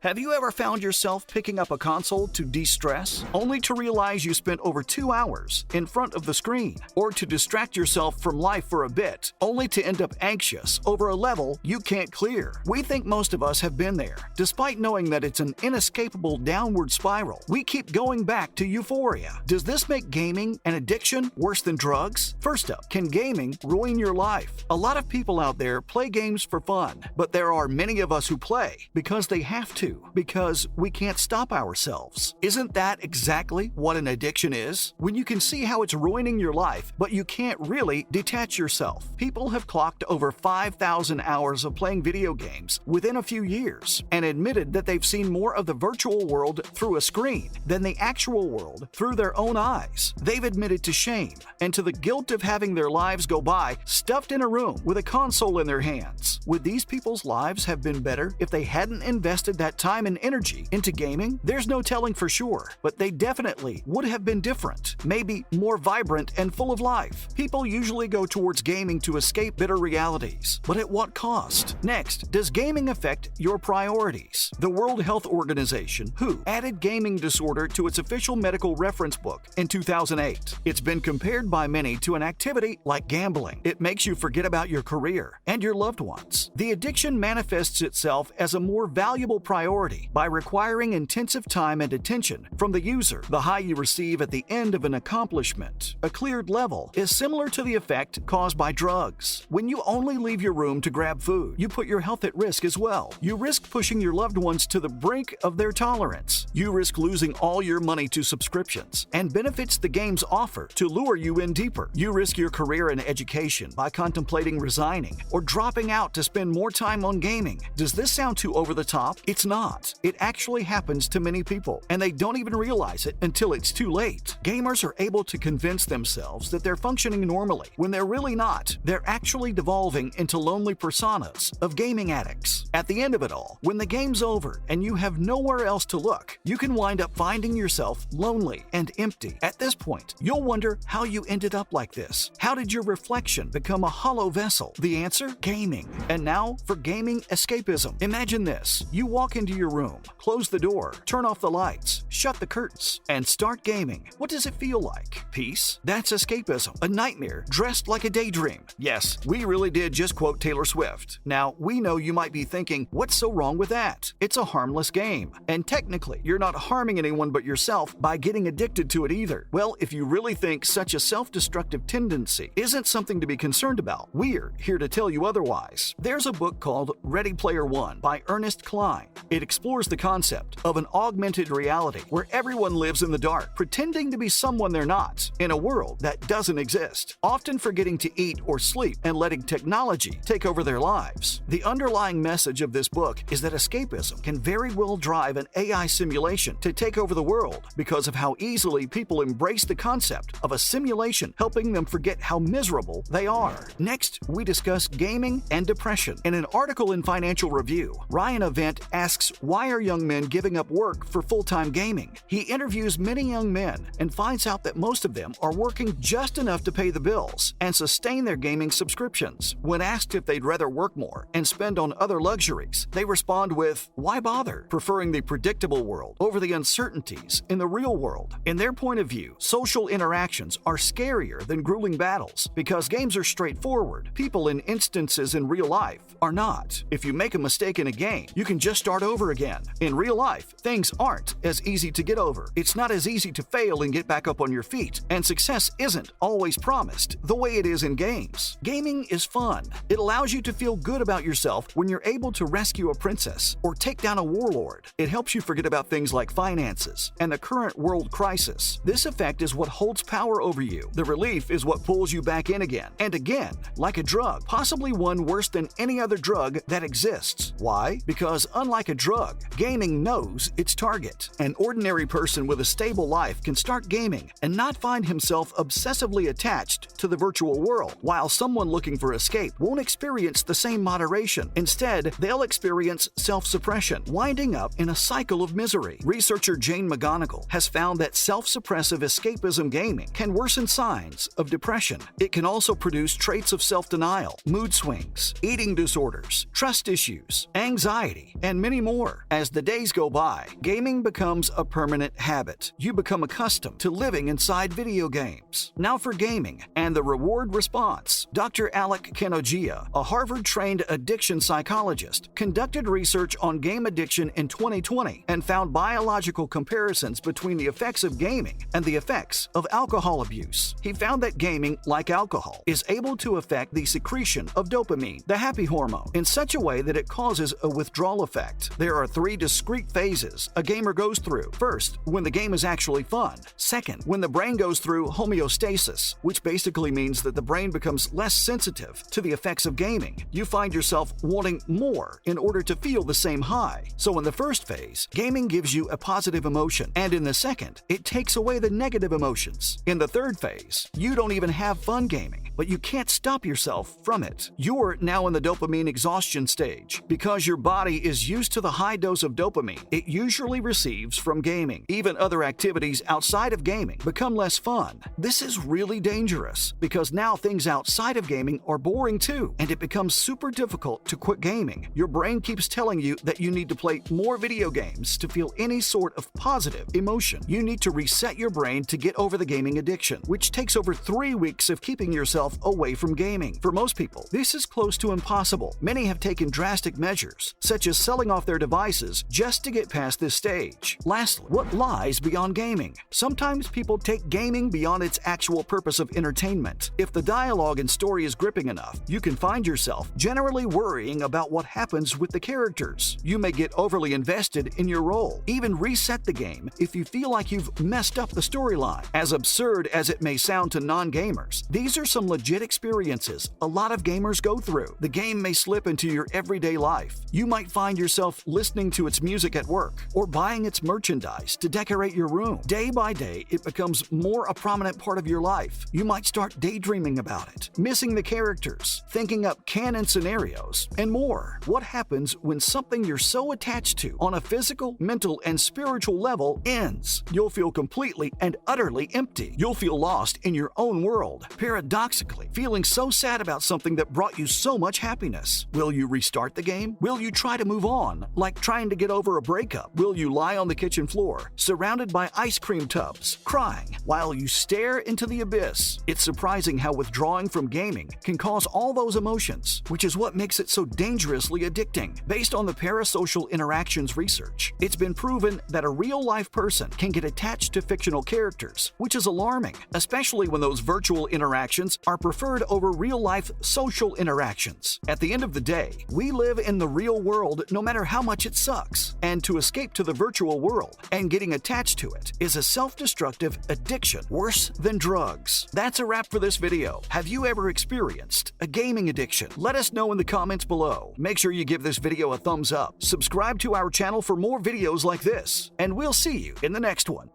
Have you ever found yourself picking up a console to de-stress, only to realize you spent over 2 hours in front of the screen, or to distract yourself from life for a bit, only to end up anxious over a level you can't clear? We think most of us have been there. Despite knowing that it's an inescapable downward spiral, we keep going back to euphoria. Does this make gaming an addiction worse than drugs? First up, can gaming ruin your life? A lot of people out there play games for fun, but there are many of us who play because they have to. Because we can't stop ourselves. Isn't that exactly what an addiction is? When you can see how it's ruining your life, but you can't really detach yourself. People have clocked over 5,000 hours of playing video games within a few years and admitted that they've seen more of the virtual world through a screen than the actual world through their own eyes. They've admitted to shame and to the guilt of having their lives go by stuffed in a room with a console in their hands. Would these people's lives have been better if they hadn't invested that time and energy into gaming? There's no telling for sure, but they definitely would have been different, maybe more vibrant and full of life. People usually go towards gaming to escape bitter realities, but at what cost? Next, does gaming affect your priorities? The World Health Organization, WHO, added gaming disorder to its official medical reference book in 2008. It's been compared by many to an activity like gambling. It makes you forget about your career and your loved ones. The addiction manifests itself as a more valuable priority by requiring intensive time and attention from the user. The high you receive at the end of an accomplishment, a cleared level, is similar to the effect caused by drugs. When you only leave your room to grab food, you put your health at risk as well. You risk pushing your loved ones to the brink of their tolerance. You risk losing all your money to subscriptions and benefits the games offer to lure you in deeper. You risk your career and education by contemplating resigning or dropping out to spend more time on gaming. Does this sound too over the top? It's not. It actually happens to many people, and they don't even realize it until it's too late. Gamers are able to convince themselves that they're functioning normally when they're really not. They're actually devolving into lonely personas of gaming addicts. At the end of it all, when the game's over and you have nowhere else to look, you can wind up finding yourself lonely and empty. At this point, you'll wonder how you ended up like this. How did your reflection become a hollow vessel? The answer? Gaming. And now for gaming escapism. Imagine this. You walk into your room, close the door, turn off the lights, shut the curtains, and start gaming. What does it feel like? Peace? That's escapism. A nightmare dressed like a daydream. Yes, we really did just quote Taylor Swift. Now, we know you might be thinking, what's so wrong with that? It's a harmless game. And technically, you're not harming anyone but yourself by getting addicted to it either. Well, if you really think such a self-destructive tendency isn't something to be concerned about, we're here to tell you otherwise. There's a book called Ready Player One by Ernest Cline. It explores the concept of an augmented reality where everyone lives in the dark, pretending to be someone they're not, in a world that doesn't exist, often forgetting to eat or sleep and letting technology take over their lives. The underlying message of this book is that escapism can very well drive an AI simulation to take over the world because of how easily people embrace the concept of a simulation helping them forget how miserable they are. Next, we discuss gaming and depression. In an article in Financial Review, Ryan Event asks, why are young men giving up work for full-time gaming? He interviews many young men and finds out that most of them are working just enough to pay the bills and sustain their gaming subscriptions. When asked if they'd rather work more and spend on other luxuries, they respond with, why bother? Preferring the predictable world over the uncertainties in the real world. In their point of view, social interactions are scarier than grueling battles because games are straightforward. People in instances in real life are not. If you make a mistake in a game, you can just start over again. In real life, things aren't as easy to get over. It's not as easy to fail and get back up on your feet, and success isn't always promised the way it is in games. Gaming is fun. It allows you to feel good about yourself when you're able to rescue a princess or take down a warlord. It helps you forget about things like finances and the current world crisis. This effect is what holds power over you. The relief is what pulls you back in again and again, like a drug, possibly one worse than any other drug that exists. Why? Because unlike a drug, gaming knows its target. An ordinary person with a stable life can start gaming and not find himself obsessively attached to the virtual world, while someone looking for escape won't experience the same moderation. Instead, they'll experience self-suppression, winding up in a cycle of misery. Researcher Jane McGonigal has found that self-suppressive escapism gaming can worsen signs of depression. It can also produce traits of self-denial, mood swings, eating disorders, trust issues, anxiety, and many more. more. As the days go by, gaming becomes a permanent habit. You become accustomed to living inside video games. Now for gaming and the reward response. Dr. Alec Kenogia, a Harvard-trained addiction psychologist, conducted research on game addiction in 2020 and found biological comparisons between the effects of gaming and the effects of alcohol abuse. He found that gaming, like alcohol, is able to affect the secretion of dopamine, the happy hormone, in such a way that it causes a withdrawal effect. There are 3 discrete phases a gamer goes through. First, when the game is actually fun. Second, when the brain goes through homeostasis, which basically means that the brain becomes less sensitive to the effects of gaming. You find yourself wanting more in order to feel the same high. So in the first phase, gaming gives you a positive emotion, and in the second, it takes away the negative emotions. In the third phase, you don't even have fun gaming, but you can't stop yourself from it. You're now in the dopamine exhaustion stage. Because your body is used to the high dose of dopamine it usually receives from gaming. Even other activities outside of gaming become less fun. This is really dangerous because now things outside of gaming are boring too, and it becomes super difficult to quit gaming. Your brain keeps telling you that you need to play more video games to feel any sort of positive emotion. You need to reset your brain to get over the gaming addiction, which takes over 3 weeks of keeping yourself away from gaming. For most people, this is close to impossible. Many have taken drastic measures, such as selling off their devices just to get past this stage. Lastly, what lies beyond gaming? Sometimes people take gaming beyond its actual purpose of entertainment. If the dialogue and story is gripping enough, you can find yourself generally worrying about what happens with the characters. You may get overly invested in your role, even reset the game if you feel like you've messed up the storyline. As absurd as it may sound to non-gamers, these are some legit experiences a lot of gamers go through. The game may slip into your everyday life. You might find yourself listening to its music at work or buying its merchandise to decorate your room. Day by day, it becomes more a prominent part of your life. You might start daydreaming about it, missing the characters, thinking up canon scenarios, and more. What happens when something you're so attached to on a physical, mental, and spiritual level ends? You'll feel completely and utterly empty. You'll feel lost in your own world, paradoxically, feeling so sad about something that brought you so much happiness. Will you restart the game? Will you try to move on, like trying to get over a breakup? Will you lie on the kitchen floor, surrounded by ice cream tubs, crying, while you stare into the abyss? It's surprising how withdrawing from gaming can cause all those emotions, which is what makes it so dangerously addicting. Based on the parasocial interactions research, it's been proven that a real-life person can get attached to fictional characters, which is alarming, especially when those virtual interactions are preferred over real-life social interactions. At the end of the day, we live in the real world no matter how much it sucks, and to escape to the virtual world and getting attached to it is a self-destructive addiction worse than drugs. That's a wrap for this video. Have you ever experienced a gaming addiction? Let us know in the comments below. Make sure you give this video a thumbs up, subscribe to our channel for more videos like this, and we'll see you in the next one.